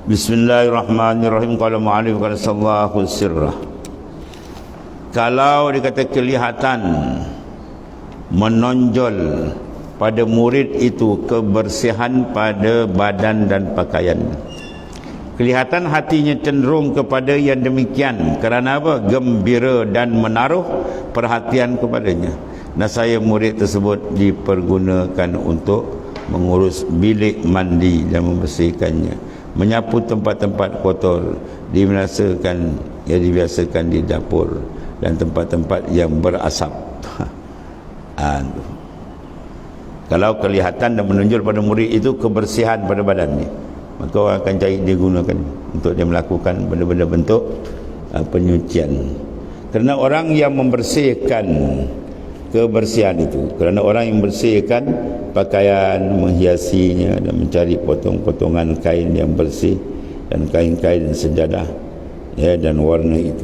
Bismillahirrahmanirrahim. Qala mu'alif qala sallahu sirrah. Kalau dikata kelihatan menonjol pada murid itu kebersihan pada badan dan pakaian, kelihatan hatinya cenderung kepada yang demikian, kerana apa? Gembira dan menaruh perhatian kepadanya. Nasaya murid tersebut dipergunakan untuk mengurus bilik mandi dan membersihkannya, menyapu tempat-tempat kotor, dibiasakan di dapur dan tempat-tempat yang berasap. Kalau kelihatan dan menonjol pada murid itu kebersihan pada badannya, maka orang akan cari digunakan untuk dia melakukan benda-benda bentuk penyucian. Kerana orang yang membersihkan kebersihan itu, kerana orang yang membersihkan pakaian, menghiasinya dan mencari potong-potongan kain yang bersih dan kain-kain sejadah, ya, dan warna itu,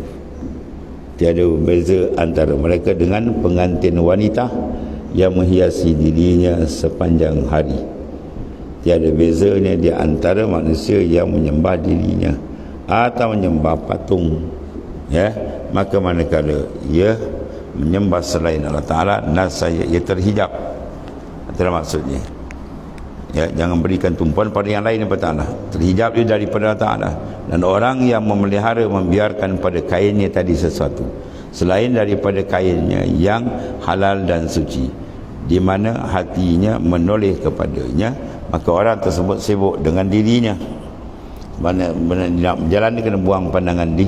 tiada beza antara mereka dengan pengantin wanita yang menghiasi dirinya sepanjang hari. Tiada bezanya di antara manusia yang menyembah dirinya atau menyembah patung, ya, maka manakala ia menyembah selain Allah Ta'ala, nasaya ia terhijab. Itulah maksudnya, ya, jangan berikan tumpuan pada yang lain daripada Allah. Terhijab dia daripada Allah Ta'ala. Dan orang yang memelihara, membiarkan pada kainnya tadi sesuatu selain daripada kainnya yang halal dan suci, di mana hatinya menoleh kepadanya, maka orang tersebut sibuk dengan dirinya. Mana nak berjalan dia kena buang pandangan di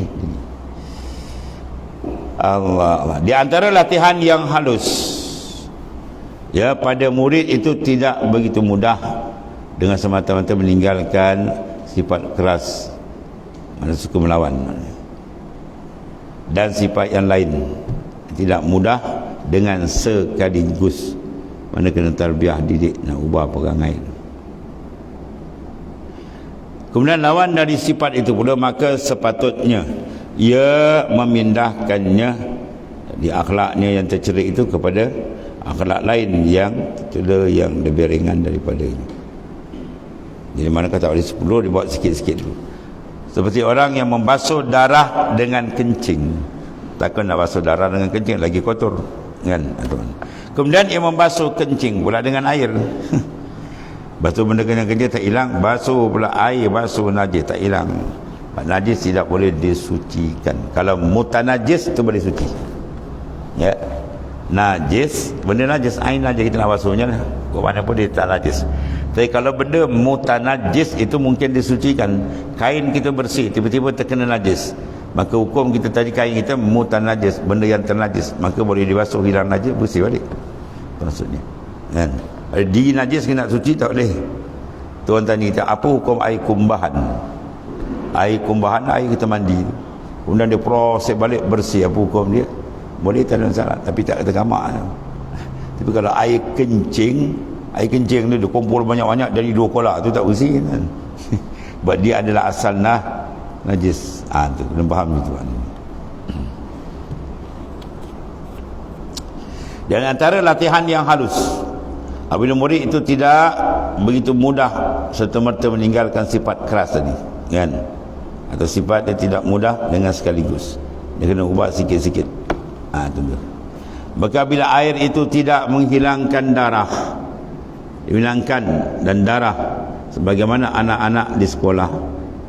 Allah. Di antara latihan yang halus, ya, pada murid itu tidak begitu mudah dengan semata-mata meninggalkan sifat keras, mana suka melawan, dan sifat yang lain. Tidak mudah dengan sekaligus, mana kena tarbiyah, didik, nak ubah perangai. Kemudian lawan dari sifat itu pula, maka sepatutnya ia memindahkannya di akhlaknya yang tercerik itu kepada akhlak lain yang lebih ringan daripadanya. Jadi mana kata oleh 10 dibuat sikit-sikit dulu. Seperti orang yang membasuh darah dengan kencing. Takkan nak basuh darah dengan kencing, lagi kotor, kan? Kemudian ia membasuh kencing pula dengan air. Basuh benda dengan kencing tak hilang, basuh pula air, basuh najis tak hilang. Najis tidak boleh disucikan. Kalau mutanajis itu boleh suci, ya. Najis, benda najis, air najis, kita nak basuhnya lah. Kau mana pun dia tak najis. Tapi kalau benda mutanajis itu mungkin disucikan. Kain kita bersih, tiba-tiba terkena najis, maka hukum kita tadi, kain kita mutanajis, benda yang ternajis, maka boleh dibasuh, hilang najis, bersih balik. Maksudnya, kan? Diri najis kena suci tak boleh. Tuan tanya kita, apa hukum air kumbahan? Air kumbahan, air kita mandi, kemudian dia proses balik bersih, apa hukum dia? Boleh, tak ada masalah, tapi tak kata gamak. Tapi kalau air kencing ni dia kumpul banyak-banyak dari 2 kolak tu tak bersih, kan? Sebab dia adalah asal najis. Tu kena faham itu, kan? Dan antara latihan yang halus, apabila murid itu tidak begitu mudah serta-merta meninggalkan sifat keras tadi, kan? Atau sifat dia tidak mudah dengan sekaligus, dia kena ubah sikit-sikit. Tentu. Maka bila air itu tidak menghilangkan darah, dihilangkan dan darah, sebagaimana anak-anak di sekolah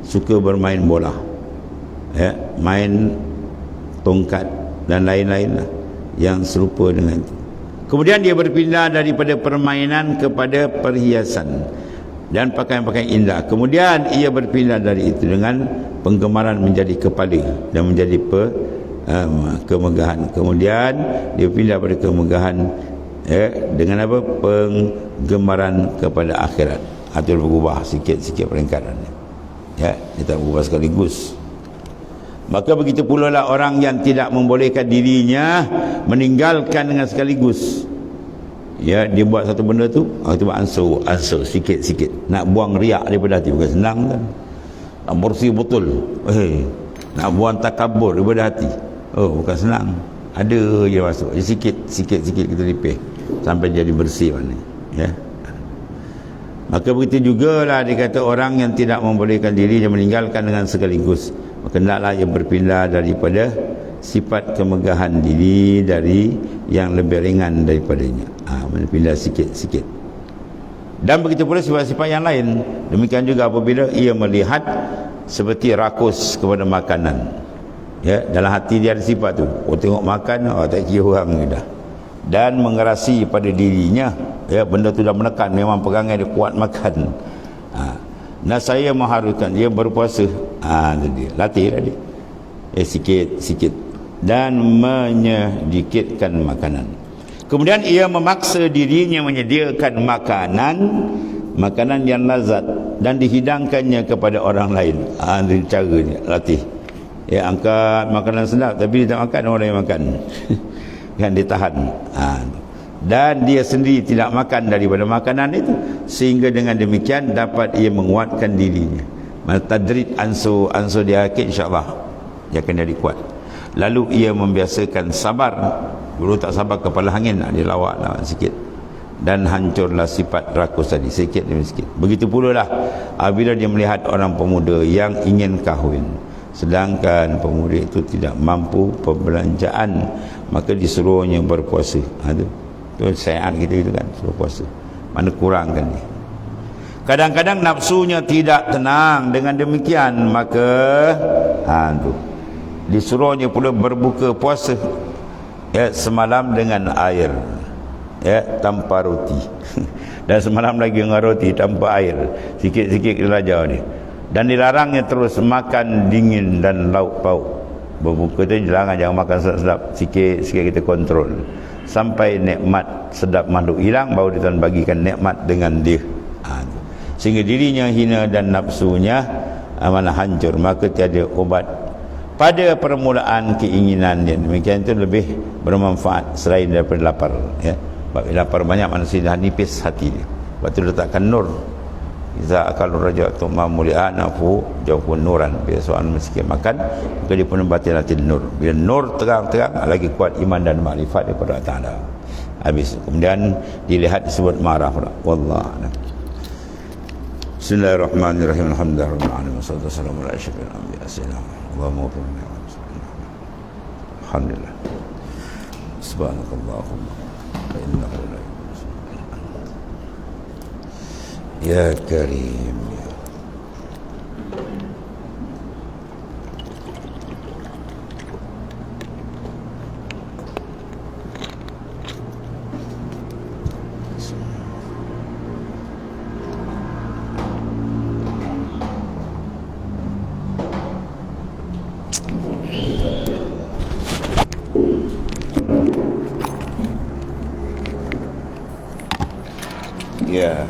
suka bermain bola, ya, main tongkat dan lain-lain lah yang serupa dengan itu. Kemudian dia berpindah daripada permainan kepada perhiasan dan pakaian-pakaian indah. Kemudian ia berpindah dari itu dengan penggemaran menjadi kepala dan menjadi kemegahan. Kemudian dia pindah pada kemegahan, ya, dengan apa? Penggemaran kepada akhirat. Itu berubah sikit-sikit peringkatannya, ya, dia tak berubah sekaligus. Maka begitu pula lah orang yang tidak membolehkan dirinya meninggalkan dengan sekaligus, ya, dia buat satu benda tu, itu ansur sikit-sikit, nak buang riak daripada hati. Bukan senang, kan? Nak bersih betul, nak buang takabur daripada hati, bukan senang. Ada je masuk, sikit-sikit kita lipih sampai jadi bersih mana, ya. Maka begitu jugalah dia kata orang yang tidak membolehkan diri dia meninggalkan dengan sekaligus, maka hendaklah ia berpindah daripada sifat kemegahan diri dari yang lebih ringan daripadanya. Pindah sikit-sikit. Dan begitu pula sifat-sifat yang lain. Demikian juga apabila ia melihat seperti rakus kepada makanan, ya, dalam hati dia ada sifat tu, tengok makan, tak kira orang ni dah, dan mengerasi pada dirinya, ya, benda tu dah menekan, memang pegangan dia kuat makan. Nah, saya mengharuskan dia berpuasa, tu dia latih tadi, sikit-sikit, dan menyedikitkan makanan. Kemudian ia memaksa dirinya menyediakan makanan yang lazat dan dihidangkannya kepada orang lain. Ini caranya latih. Ya, angkat makanan sedap tapi dia tak makan, orang yang makan. Kan ditahan. Dan dia sendiri tidak makan daripada makanan itu, sehingga dengan demikian dapat ia menguatkan dirinya. Tadrid ansur dia akhir, insya-Allah dia akan jadi kuat. Lalu ia membiasakan sabar. Dulu tak sabar, kepala hangin, dia lawak sikit, dan hancurlah sifat rakus tadi sikit demi sikit. Begitu pula lah apabila dia melihat orang pemuda yang ingin kahwin, sedangkan pemuda itu tidak mampu perbelanjaan, maka disuruhnya berpuasa. Tu syariat kita itu kan, suruh puasa. Mana kurang kan dia. Kadang-kadang nafsunya tidak tenang, dengan demikian maka tu disuruhnya pula berbuka puasa, ya, semalam dengan air, ya, tanpa roti dan semalam lagi dengan roti tanpa air, sikit-sikit belajar ni. Dan dilarangnya terus makan dingin dan lauk pauk. Berbuka tu dilarang, jangan makan sedap-sedap, sikit-sikit kita kontrol sampai nikmat sedap makhluk hilang, baru dia Tuhan bagikan nikmat dengan dia, sehingga dirinya hina dan nafsunya mana hancur, maka tiada obat pada permulaan keinginan dia. Demikian itu lebih bermanfaat selain daripada lapar, ya. Sebab lapar banyak, manusia dah nipis hati dia. Sebab itu letakkan nur. Iza akal raja tu mamulia nafu jauh nuran. Bila soal sikit makan, maka dia pun batin hati nur. Bila nur terang-terang, lagi kuat iman dan makrifat daripada Allah Ta'ala. Habis. Kemudian dilihat disebut marah pula. Wallah. Bismillahirrahmanirrahim. Alhamdulillahirrahmanirrahim. Wassalamu ala asyrafil anbiya sayyidina Allahumma wafirna. Alhamdulillah. Subhanakallahumma wa innaka la ya karim ya.